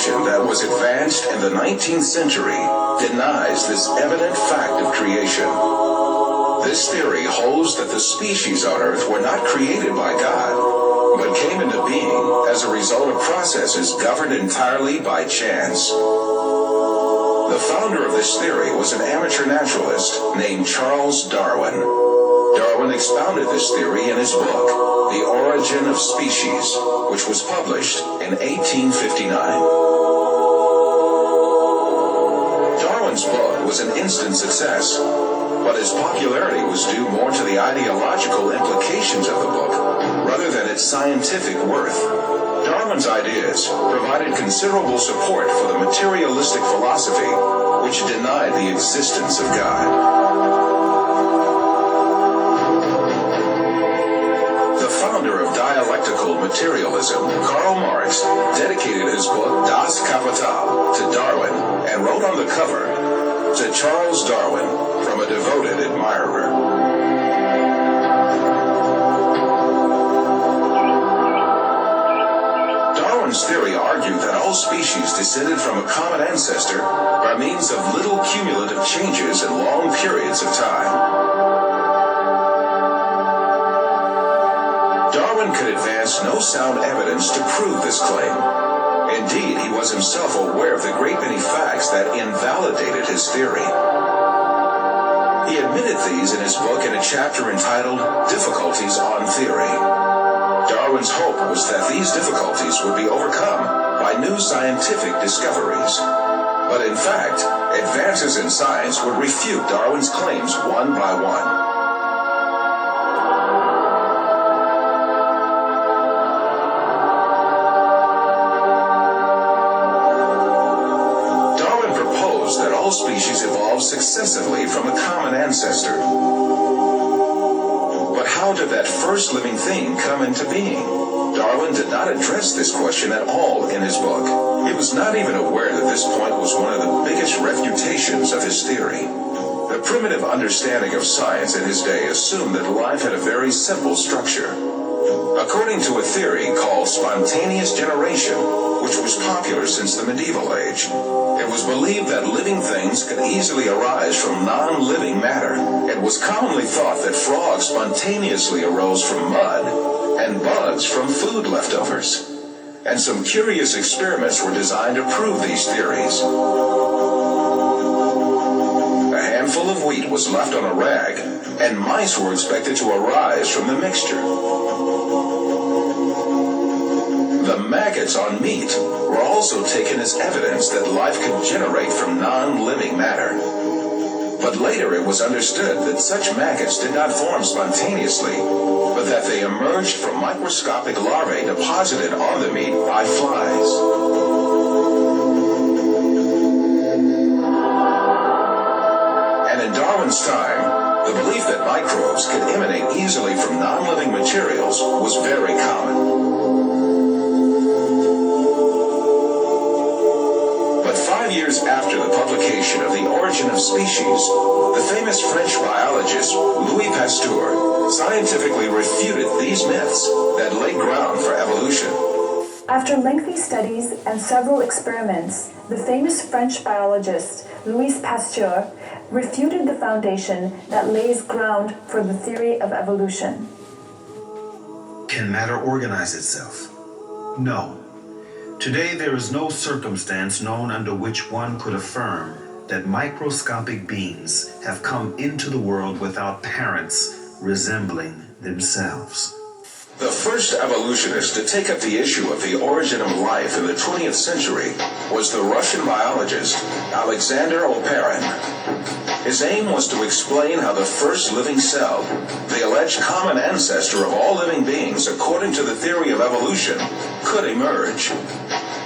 evolution that was advanced in the 19th century denies this evident fact of creation. This theory holds that the species on Earth were not created by God, but came into being as a result of processes governed entirely by chance. The founder of this theory was an amateur naturalist named Charles Darwin. Darwin expounded this theory in his book, The Origin of Species, which was published in 1859. Darwin's book was an instant success, but his popularity was due more to the ideological implications of the book rather than its scientific worth. Darwin's ideas provided considerable support for the materialistic philosophy, which denied the existence of God. The founder of dialectical materialism, Karl Marx, dedicated his book Das Kapital to Darwin and wrote on the cover, "To Charles Darwin, from a devoted admirer." Darwin's theory argued that all species descended from a common ancestor by means of little cumulative changes in long periods of time. Darwin could advance no sound evidence to prove this claim. Indeed, he was himself aware of the great many facts that invalidated his theory. He admitted these in his book in a chapter entitled Difficulties on Theory. Darwin's hope was that these difficulties would be overcome by new scientific discoveries. But in fact, advances in science would refute Darwin's claims one by one. Species evolved successively from a common ancestor. But how did that first living thing come into being? Darwin did not address this question at all in his book. He was not even aware that this point was one of the biggest refutations of his theory. The primitive understanding of science in his day assumed that life had a very simple structure. According to a theory called spontaneous generation, which was popular since the medieval age, it was believed that living things could easily arise from non-living matter. It was commonly thought that frogs spontaneously arose from mud, and bugs from food leftovers. And some curious experiments were designed to prove these theories. A handful of wheat was left on a rag, and mice were expected to arise from the mixture. The maggots on meat were also taken as evidence that life could generate from non-living matter. But later it was understood that such maggots did not form spontaneously, but that they emerged from microscopic larvae deposited on the meat by flies. And in Darwin's time, the belief that microbes could emanate easily from non-living materials was very common. But 5 years after the publication of The Origin of Species, the famous French biologist Louis Pasteur scientifically refuted these myths that laid ground for evolution. After lengthy studies and several experiments, the famous French biologist Louis Pasteur refuted the foundation that lays ground for the theory of evolution. Can matter organize itself? No. Today there is no circumstance known under which one could affirm that microscopic beings have come into the world without parents resembling themselves. The first evolutionist to take up the issue of the origin of life in the 20th century was the Russian biologist Alexander Oparin. His aim was to explain how the first living cell, the alleged common ancestor of all living beings according to the theory of evolution, could emerge.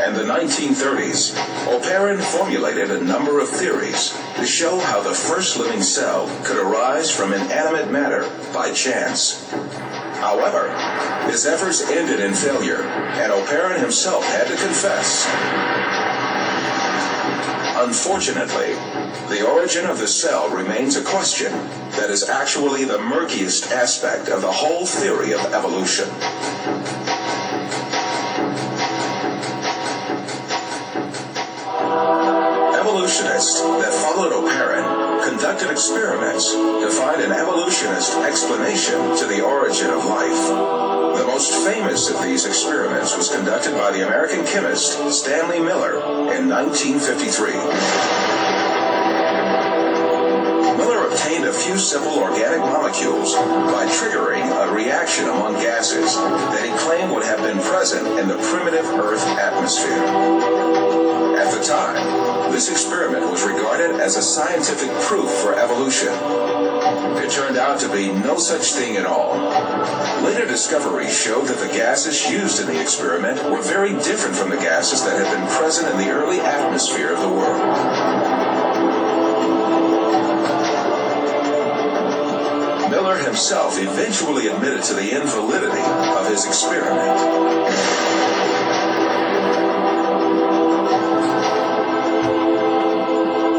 In the 1930s, Oparin formulated a number of theories to show how the first living cell could arise from inanimate matter by chance. However, his efforts ended in failure, and Oparin himself had to confess. Unfortunately, the origin of the cell remains a question that is actually the murkiest aspect of the whole theory of evolution. experiments to find an evolutionist explanation to the origin of life. The most famous of these experiments was conducted by the American chemist Stanley Miller in 1953. Miller obtained a few simple organic molecules by triggering a reaction among gases that he claimed would have been present in the primitive Earth atmosphere. At the time, this experiment was regarded as a scientific proof for evolution. It turned out to be no such thing at all. Later discoveries showed that the gases used in the experiment were very different from the gases that had been present in the early atmosphere of the world. Miller himself eventually admitted to the invalidity of his experiment.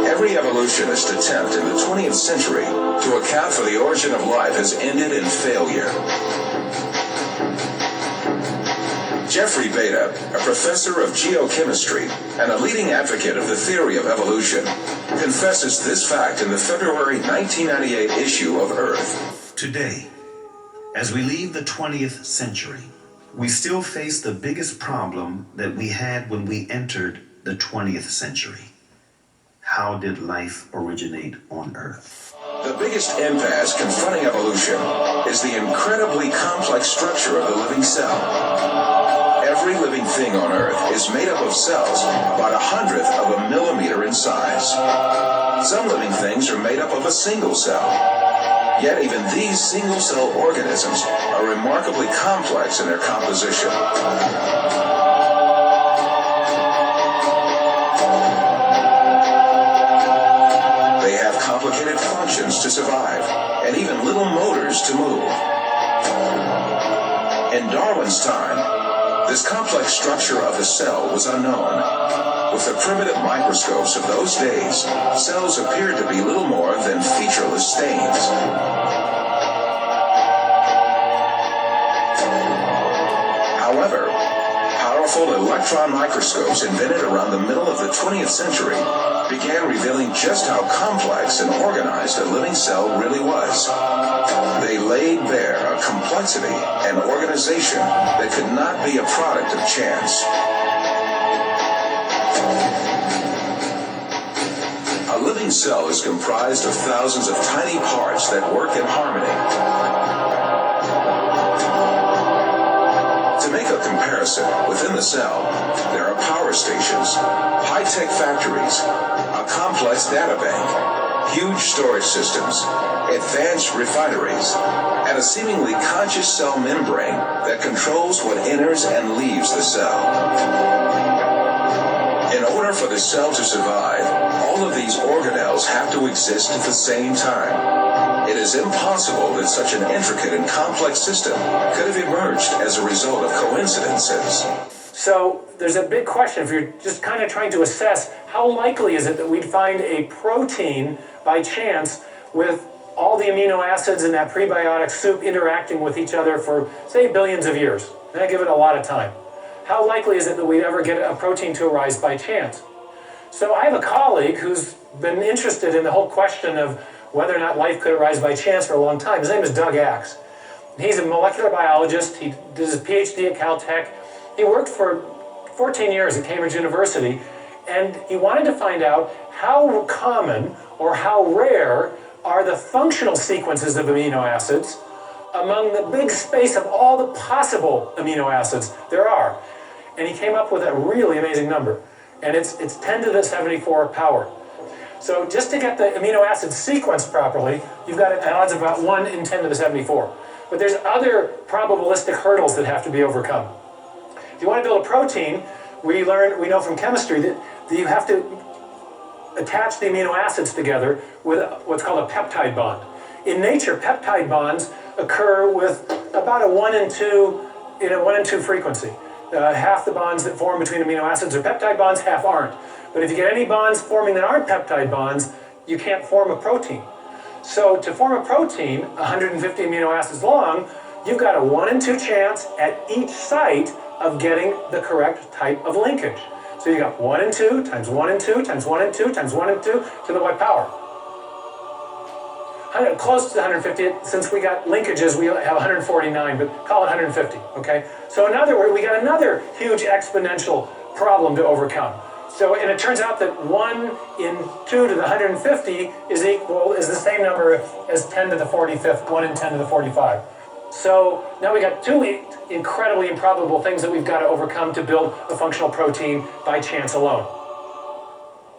Every evolutionist attempt in the 20th century to account for the origin of life has ended in failure. Jeffrey Beta, a professor of geochemistry and a leading advocate of the theory of evolution, confesses this fact in the February 1998 issue of Earth. Today, as we leave the 20th century, we still face the biggest problem that we had when we entered the 20th century. How did life originate on Earth? The biggest impasse confronting evolution is the incredibly complex structure of the living cell. Every living thing on Earth is made up of cells about 1/100th of a millimeter in size. Some living things are made up of a single cell. Yet even these single-cell organisms are remarkably complex in their composition. They have complicated functions to survive, and even little motors to move. In Darwin's time, this complex structure of the cell was unknown. With the primitive microscopes of those days, cells appeared to be little more than featureless stains. However, powerful electron microscopes invented around the middle of the 20th century began revealing just how complex and organized a living cell really was. They laid bare a complexity and organization that could not be a product of chance. A living cell is comprised of thousands of tiny parts that work in harmony. To make a comparison, within the cell, there are power stations, high-tech factories, a complex data bank, huge storage systems, advanced refineries, and a seemingly conscious cell membrane that controls what enters and leaves the cell. In order for the cell to survive, all of these organelles have to exist at the same time. It is impossible that such an intricate and complex system could have emerged as a result of coincidences. So there's a big question, if you're just kind of trying to assess how likely is it that we'd find a protein by chance with all the amino acids in that prebiotic soup interacting with each other for, say, billions of years. And I give it a lot of time. How likely is it that we'd ever get a protein to arise by chance? So I have a colleague who's been interested in the whole question of whether or not life could arise by chance for a long time. His name is Doug Axe. He's a molecular biologist. He did his PhD at Caltech. He worked for 14 years at Cambridge University, and he wanted to find out how common or how rare are the functional sequences of amino acids among the big space of all the possible amino acids there are. And he came up with a really amazing number, and it's 10 to the 74 power. So just to get the amino acid sequence properly, you've got an odds of about 1 in 10 to the 74. But there's other probabilistic hurdles that have to be overcome. If you want to build a protein, we know from chemistry that you have to attach the amino acids together with what's called a peptide bond. In nature, peptide bonds occur with about a 1 in 2 in a 1 in 2 frequency. Half the bonds that form between amino acids are peptide bonds, half aren't. But if you get any bonds forming that aren't peptide bonds, you can't form a protein. So to form a protein, 150 amino acids long, you've got a 1 in 2 chance at each site of getting the correct type of linkage. So you got 1 in 2 times 1 in 2 times 1 in 2 times 1 in 2 to the what power? close to 150. Since we got linkages, we have 149, but call it 150, okay? So in other words, we got another huge exponential problem to overcome. So, and it turns out that 1 in 2 to the 150 is the same number as 10 to the 45th, 1 in 10 to the 45. So now we got two incredibly improbable things that we've got to overcome to build a functional protein by chance alone.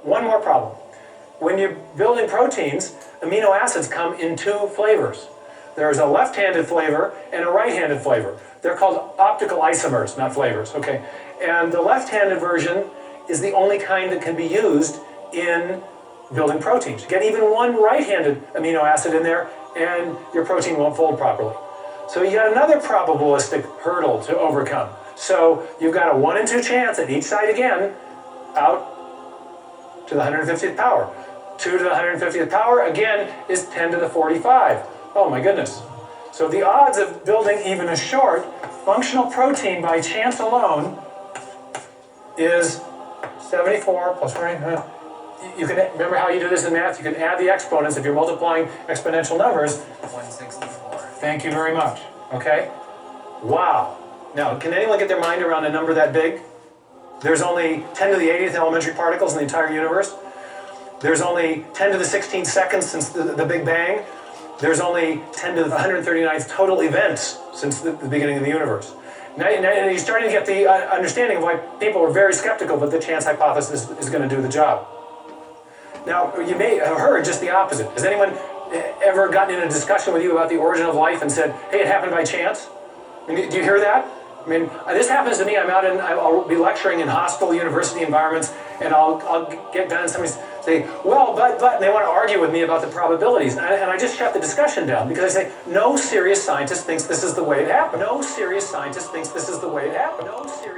One more problem. When you're building proteins, amino acids come in two flavors. There's a left-handed flavor and a right-handed flavor. They're called optical isomers, not flavors, okay? And the left-handed version is the only kind that can be used in building proteins. Get even one right-handed amino acid in there and your protein won't fold properly. So you got another probabilistic hurdle to overcome. So you've got a 1 in 2 chance at each side again, out to the 150th power. 2 to the 150th power, again, is 10 to the 45. Oh my goodness. So the odds of building even a short functional protein by chance alone is 74 plus 1. You can remember how you do this in math? You can add the exponents if you're multiplying exponential numbers. 164. Thank you very much. Okay? Wow. Now, can anyone get their mind around a number that big? There's only 10 to the 80th elementary particles in the entire universe. There's only 10 to the 16th seconds since the Big Bang. There's only 10 to the 139th total events since the beginning of the universe. Now you're starting to get the understanding of why people are very skeptical that the chance hypothesis is going to do the job. Now, you may have heard just the opposite. Has anyone ever gotten in a discussion with you about the origin of life and said, hey, it happened by chance? I mean, do you hear that? I mean, this happens to me. I'll be lecturing in hostile university environments, and I'll get done and somebody say, well, but, and they want to argue with me about the probabilities. And I just shut the discussion down because I say, no serious scientist thinks this is the way it happened. No serious scientist thinks this is the way it happened. No serious